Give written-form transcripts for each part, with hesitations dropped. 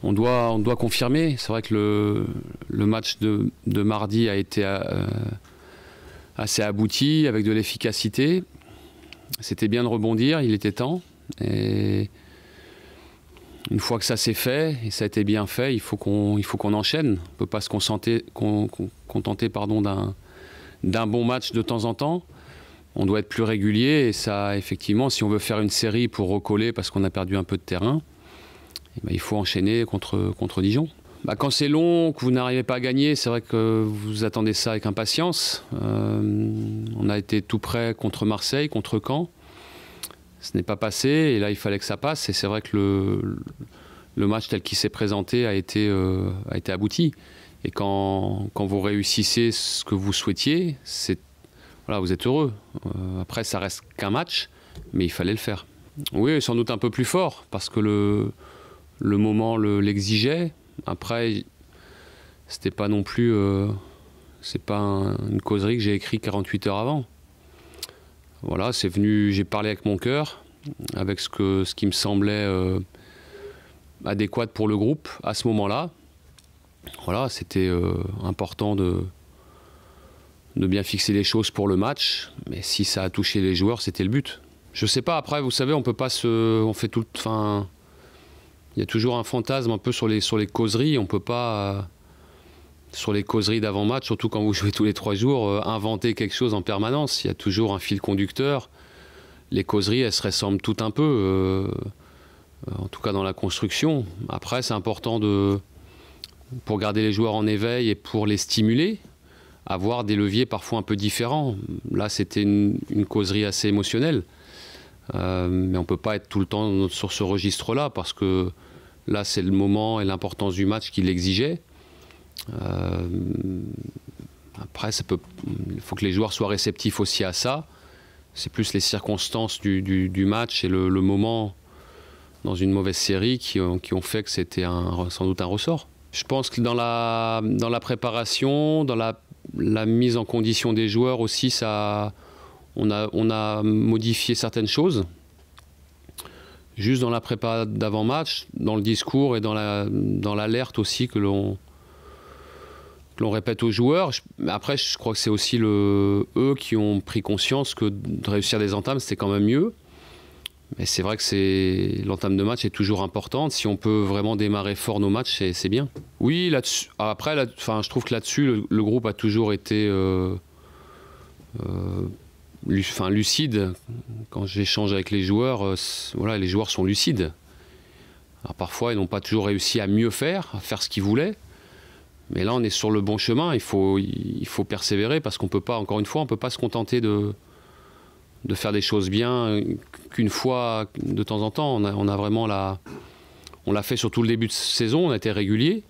on doit confirmer. C'est vrai que le match de mardi a été assez abouti, avec de l'efficacité. C'était bien de rebondir, il était temps. Et une fois que ça s'est fait, et ça a été bien fait, il faut qu'on enchaîne. On ne peut pas se contenter d'un bon match de temps en temps. On doit être plus régulier. Et ça, effectivement, si on veut faire une série pour recoller parce qu'on a perdu un peu de terrain, il faut enchaîner contre Dijon. Quand c'est long, que vous n'arrivez pas à gagner, c'est vrai que vous attendez ça avec impatience. On a été tout près contre Marseille, contre Caen. Ce n'est pas passé et là il fallait que ça passe. Et c'est vrai que le match tel qu'il s'est présenté a été abouti. Et quand vous réussissez ce que vous souhaitiez, voilà, vous êtes heureux. Après, ça reste qu'un match, mais il fallait le faire. Oui, sans doute un peu plus fort parce que le moment l'exigeait. Après, c'était pas non plus, c'est pas une causerie que j'ai écrite 48 heures avant. Voilà, c'est venu, j'ai parlé avec mon cœur, avec ce qui me semblait adéquat pour le groupe à ce moment-là. Voilà, c'était important de bien fixer les choses pour le match, mais si ça a touché les joueurs, c'était le but. Je sais pas, après, vous savez, on peut pas on fait tout, enfin, il y a toujours un fantasme un peu sur les causeries. On peut pas, sur les causeries d'avant-match, surtout quand vous jouez tous les 3 jours, inventer quelque chose en permanence. Il y a toujours un fil conducteur. Les causeries, elles se ressemblent toutes un peu, en tout cas dans la construction. Après, c'est important pour garder les joueurs en éveil et pour les stimuler, avoir des leviers parfois un peu différents. Là, c'était une causerie assez émotionnelle. Mais on ne peut pas être tout le temps sur ce registre-là parce que là, c'est le moment et l'importance du match qui l'exigeait. Après, il faut que les joueurs soient réceptifs aussi à ça. C'est plus les circonstances du match et le moment dans une mauvaise série qui ont fait que c'était sans doute un ressort. Je pense que dans la préparation, dans la mise en condition des joueurs aussi, on a modifié certaines choses. Juste dans la prépa d'avant-match, dans le discours et dans l'alerte aussi que l'on répète aux joueurs. Après, je crois que c'est aussi eux qui ont pris conscience que de réussir des entames, c'était quand même mieux. Mais c'est vrai que l'entame de match est toujours importante. Si on peut vraiment démarrer fort nos matchs, c'est bien. Oui, là-dessus. Après, je trouve que là-dessus, le groupe a toujours été lucide. Quand j'échange avec les joueurs, voilà, les joueurs sont lucides. Alors parfois, ils n'ont pas toujours réussi à mieux faire, à faire ce qu'ils voulaient. Mais là, on est sur le bon chemin. Il faut persévérer parce qu'on peut pas, encore une fois, on peut pas se contenter de faire des choses bien qu'une fois de temps en temps. On a vraiment on l'a fait sur tout le début de saison. On a été régulier.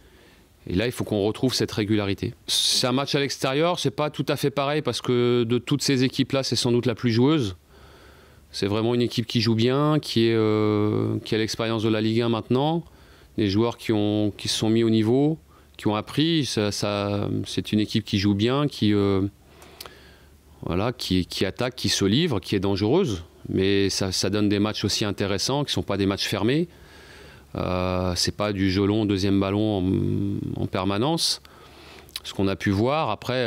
Et là, il faut qu'on retrouve cette régularité. C'est un match à l'extérieur, c'est pas tout à fait pareil parce que de toutes ces équipes-là, c'est sans doute la plus joueuse. C'est vraiment une équipe qui joue bien, qui a l'expérience de la Ligue 1 maintenant, des joueurs qui se sont mis au niveau, qui ont appris. C'est une équipe qui joue bien, qui attaque, qui se livre, qui est dangereuse. Mais ça donne des matchs aussi intéressants, qui ne sont pas des matchs fermés. C'est pas du jeu long, deuxième ballon en permanence. Ce qu'on a pu voir, après,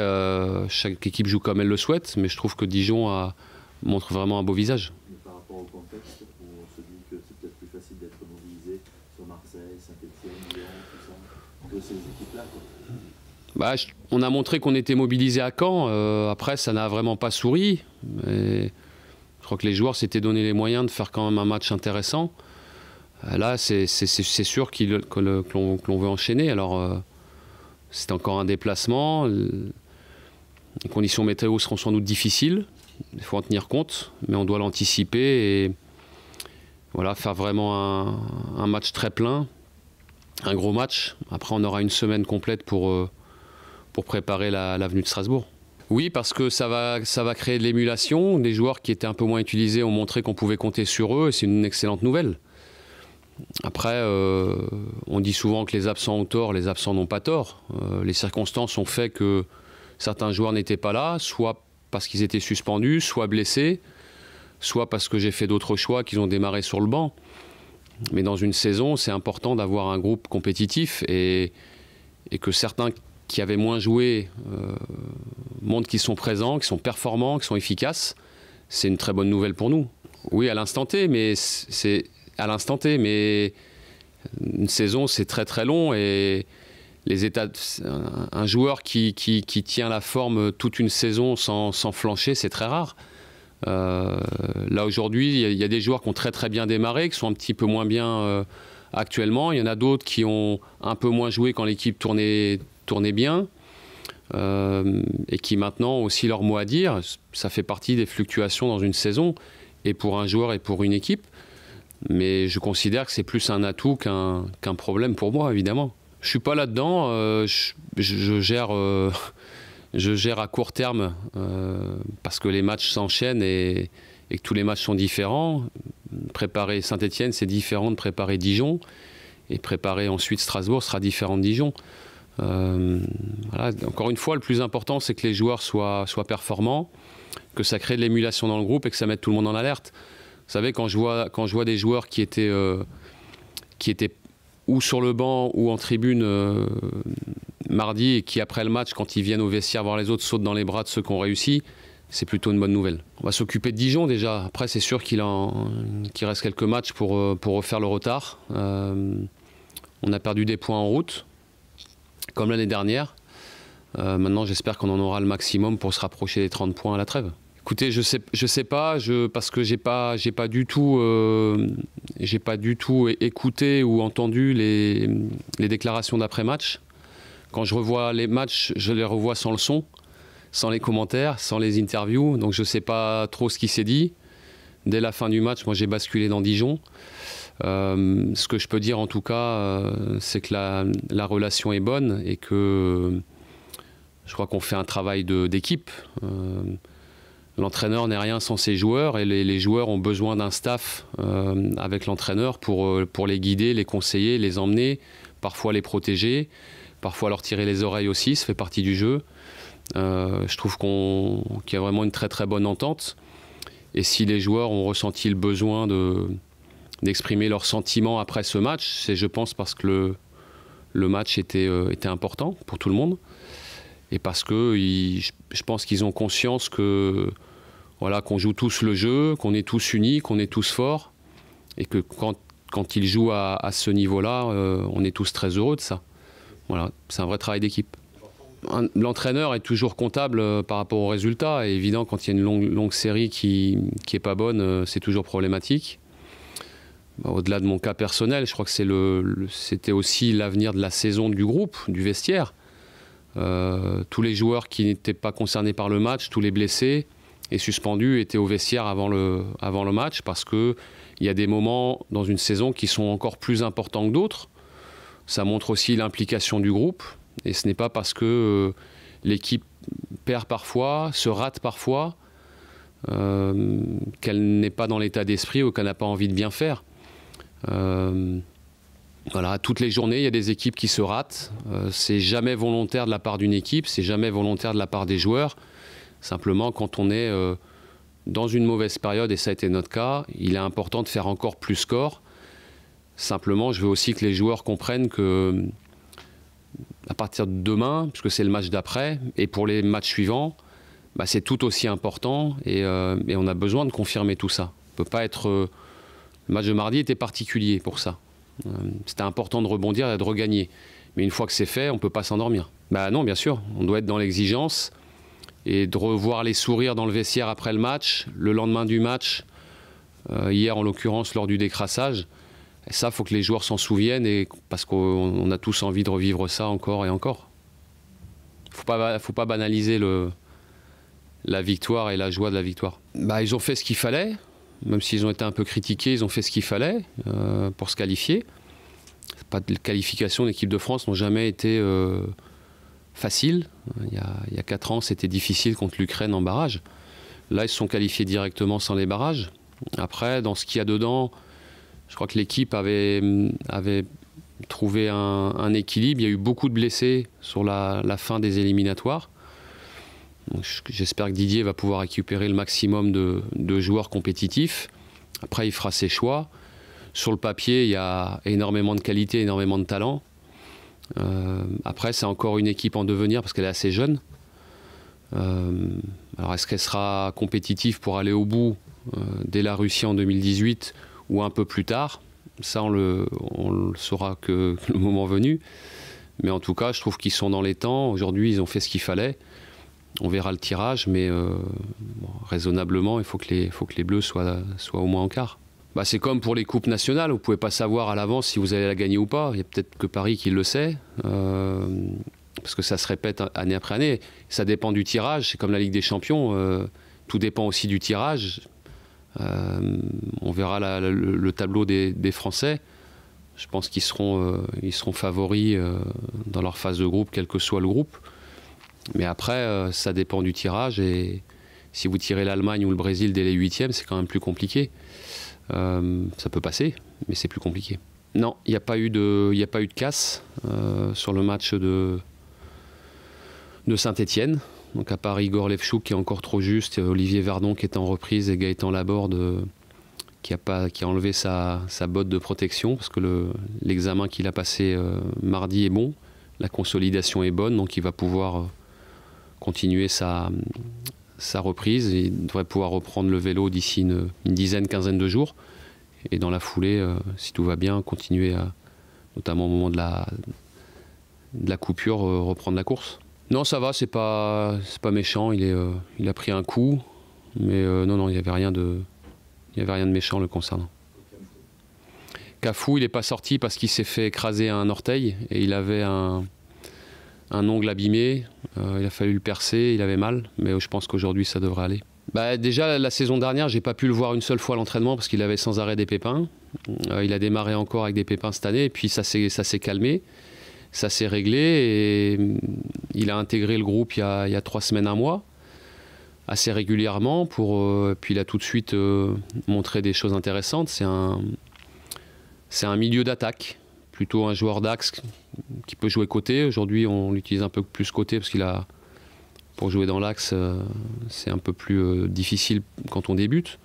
chaque équipe joue comme elle le souhaite, mais je trouve que Dijon montre vraiment un beau visage. Mais par rapport au contexte, on se dit que c'est peut-être plus facile d'être mobilisé sur Marseille, Saint-Etienne, Lyon, tout ça, que ces équipes-là. On a montré qu'on était mobilisé à Caen. Après, ça n'a vraiment pas souri. Mais je crois que les joueurs s'étaient donné les moyens de faire quand même un match intéressant. Là, c'est sûr que l'on veut enchaîner. Alors, c'est encore un déplacement. Les conditions météo seront sans doute difficiles. Il faut en tenir compte, mais on doit l'anticiper et voilà, faire vraiment un match très plein, un gros match. Après, on aura une semaine complète pour préparer l'avenue de Strasbourg. Oui, parce que ça va créer de l'émulation. Des joueurs qui étaient un peu moins utilisés ont montré qu'on pouvait compter sur eux et c'est une excellente nouvelle. Après, on dit souvent que les absents ont tort, les absents n'ont pas tort. Les circonstances ont fait que certains joueurs n'étaient pas là, soit parce qu'ils étaient suspendus, soit blessés, soit parce que j'ai fait d'autres choix qu'ils ont démarré sur le banc. Mais dans une saison, c'est important d'avoir un groupe compétitif et que certains qui avaient moins joué montrent qu'ils sont présents, qu'ils sont performants, qu'ils sont efficaces. C'est une très bonne nouvelle pour nous. Oui, à l'instant T, mais c'est à l'instant T, mais une saison, c'est très très long et un joueur qui tient la forme toute une saison sans flancher, c'est très rare. Là aujourd'hui, il y a des joueurs qui ont très très bien démarré, qui sont un petit peu moins bien actuellement. Il y en a d'autres qui ont un peu moins joué quand l'équipe tournait bien et qui maintenant ont aussi leur mot à dire. Ça fait partie des fluctuations dans une saison et pour un joueur et pour une équipe. Mais je considère que c'est plus un atout qu'un problème pour moi, évidemment. Je ne suis pas là-dedans. Je gère à court terme parce que les matchs s'enchaînent et que tous les matchs sont différents. Préparer Saint-Étienne, c'est différent de préparer Dijon. Et préparer ensuite Strasbourg sera différent de Dijon. Voilà. Encore une fois, le plus important, c'est que les joueurs soient performants, que ça crée de l'émulation dans le groupe et que ça mette tout le monde en alerte. Vous savez, quand je vois des joueurs qui étaient ou sur le banc ou en tribune mardi et qui, après le match, quand ils viennent au vestiaire voir les autres, sautent dans les bras de ceux qui ont réussi, c'est plutôt une bonne nouvelle. On va s'occuper de Dijon déjà. Après, c'est sûr qu'il reste quelques matchs pour refaire le retard. On a perdu des points en route, comme l'année dernière. Maintenant, j'espère qu'on en aura le maximum pour se rapprocher des 30 points à la trêve. Écoutez, je sais pas, parce que j'ai pas du tout écouté ou entendu les déclarations d'après-match. Quand je revois les matchs, je les revois sans le son, sans les commentaires, sans les interviews. Donc je sais pas trop ce qui s'est dit. Dès la fin du match, moi j'ai basculé dans Dijon. Ce que je peux dire en tout cas, c'est que la relation est bonne et que je crois qu'on fait un travail d'équipe. L'entraîneur n'est rien sans ses joueurs et les joueurs ont besoin d'un staff avec l'entraîneur pour les guider, les conseiller, les emmener, parfois les protéger, parfois leur tirer les oreilles aussi, ça fait partie du jeu. Je trouve qu'il y a vraiment une très très bonne entente. Et si les joueurs ont ressenti le besoin d'exprimer leurs sentiments après ce match, c'est je pense parce que le match était important pour tout le monde. Et parce que je pense qu'ils ont conscience que voilà, qu'on joue tous le jeu, qu'on est tous unis, qu'on est tous forts. Et que quand ils jouent à ce niveau-là, on est tous très heureux de ça. Voilà, c'est un vrai travail d'équipe. L'entraîneur est toujours comptable par rapport aux résultats. Et évidemment, quand il y a une longue série qui n'est pas bonne, c'est toujours problématique. Au-delà de mon cas personnel, je crois que c'était aussi l'avenir de la saison du groupe, du vestiaire. Tous les joueurs qui n'étaient pas concernés par le match, tous les blessés et suspendus étaient au vestiaire avant le match parce qu'il y a des moments dans une saison qui sont encore plus importants que d'autres. Ça montre aussi l'implication du groupe et ce n'est pas parce que l'équipe perd parfois, se rate parfois, qu'elle n'est pas dans l'état d'esprit ou qu'elle n'a pas envie de bien faire. Voilà, toutes les journées, il y a des équipes qui se ratent. C'est jamais volontaire de la part d'une équipe, c'est jamais volontaire de la part des joueurs. Simplement, quand on est dans une mauvaise période, et ça a été notre cas, il est important de faire encore plus score. Simplement, je veux aussi que les joueurs comprennent que à partir de demain, puisque c'est le match d'après, et pour les matchs suivants, c'est tout aussi important et on a besoin de confirmer tout ça. On peut pas être... le match de mardi était particulier pour ça. C'était important de rebondir et de regagner. Mais une fois que c'est fait, on ne peut pas s'endormir. Non, bien sûr, on doit être dans l'exigence et de revoir les sourires dans le vestiaire après le match, le lendemain du match, hier en l'occurrence lors du décrassage. Et ça, il faut que les joueurs s'en souviennent parce qu'on a tous envie de revivre ça encore et encore. Il ne faut pas banaliser la victoire et la joie de la victoire. Ils ont fait ce qu'il fallait. Même s'ils ont été un peu critiqués, ils ont fait ce qu'il fallait pour se qualifier. Pas de qualification d'équipe de France n'ont jamais été faciles. Il y a 4 ans, c'était difficile contre l'Ukraine en barrage. Là, ils se sont qualifiés directement sans les barrages. Après, dans ce qu'il y a dedans, je crois que l'équipe avait trouvé un équilibre. Il y a eu beaucoup de blessés sur la fin des éliminatoires. J'espère que Didier va pouvoir récupérer le maximum de joueurs compétitifs. Après, il fera ses choix. sur le papier, il y a énormément de qualité, énormément de talent. Après, c'est encore une équipe en devenir parce qu'elle est assez jeune. Alors, est-ce qu'elle sera compétitive pour aller au bout dès la Russie en 2018 ou un peu plus tard? Ça, on le saura que le moment venu. Mais en tout cas, je trouve qu'ils sont dans les temps. Aujourd'hui, ils ont fait ce qu'il fallait. On verra le tirage, mais raisonnablement, il faut que les Bleus soient au moins en quart. Bah, c'est comme pour les coupes nationales, vous ne pouvez pas savoir à l'avance si vous allez la gagner ou pas. Il y a peut-être que Paris qui le sait, parce que ça se répète année après année. Ça dépend du tirage, c'est comme la Ligue des Champions, tout dépend aussi du tirage. On verra le tableau des Français. Je pense qu'ils seront favoris dans leur phase de groupe, quel que soit le groupe. Mais après, ça dépend du tirage. Et si vous tirez l'Allemagne ou le Brésil dès les huitièmes, c'est quand même plus compliqué. Ça peut passer, mais c'est plus compliqué. Non, il n'y a pas eu de casse sur le match de Saint-Étienne. Donc à part Igor Levchuk qui est encore trop juste, Olivier Verdon qui est en reprise et Gaëtan Laborde qui a enlevé sa botte de protection parce que l'examen qu'il a passé mardi est bon, la consolidation est bonne, donc il va pouvoir continuer sa reprise. Il devrait pouvoir reprendre le vélo d'ici une quinzaine de jours. Et dans la foulée, si tout va bien, continuer notamment au moment de la coupure, reprendre la course. Non, ça va, c'est pas méchant. Il a pris un coup, mais non, il n'y avait rien de méchant le concernant. Cafou, il n'est pas sorti parce qu'il s'est fait écraser un orteil et il avait un ongle abîmé. Il a fallu le percer, il avait mal, mais je pense qu'aujourd'hui ça devrait aller. Bah, déjà la saison dernière, j'ai pas pu le voir une seule fois à l'entraînement parce qu'il avait sans arrêt des pépins. Il a démarré encore avec des pépins cette année et puis ça s'est calmé. Ça s'est réglé et il a intégré le groupe il y a 3 semaines, un mois, assez régulièrement. Puis il a tout de suite montré des choses intéressantes. C'est un milieu d'attaque, plutôt un joueur d'axe qui peut jouer côté. Aujourd'hui, on l'utilise un peu plus côté parce pour jouer dans l'axe, c'est un peu plus difficile quand on débute.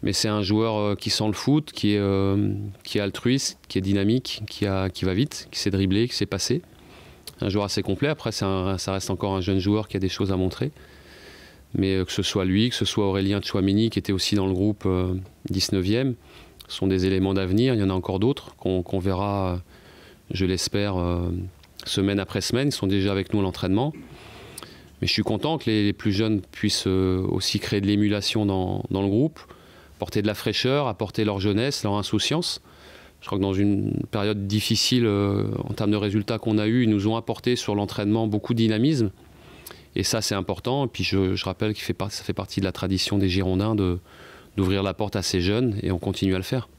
Mais c'est un joueur qui sent le foot, qui est altruiste, qui est dynamique, qui va vite, qui sait dribbler, qui sait passer. Un joueur assez complet. Après, ça reste encore un jeune joueur qui a des choses à montrer. Mais que ce soit lui, que ce soit Aurélien Tchouaméni, qui était aussi dans le groupe 19e, sont des éléments d'avenir. Il y en a encore d'autres qu'on verra, je l'espère, semaine après semaine. Ils sont déjà avec nous à l'entraînement. Mais je suis content que les plus jeunes puissent aussi créer de l'émulation dans le groupe, apporter de la fraîcheur, apporter leur jeunesse, leur insouciance. Je crois que dans une période difficile en termes de résultats qu'on a eus, ils nous ont apporté sur l'entraînement beaucoup de dynamisme. Et ça, c'est important. Et puis je rappelle que ça fait partie de la tradition des Girondins d'ouvrir la porte à ces jeunes et on continue à le faire.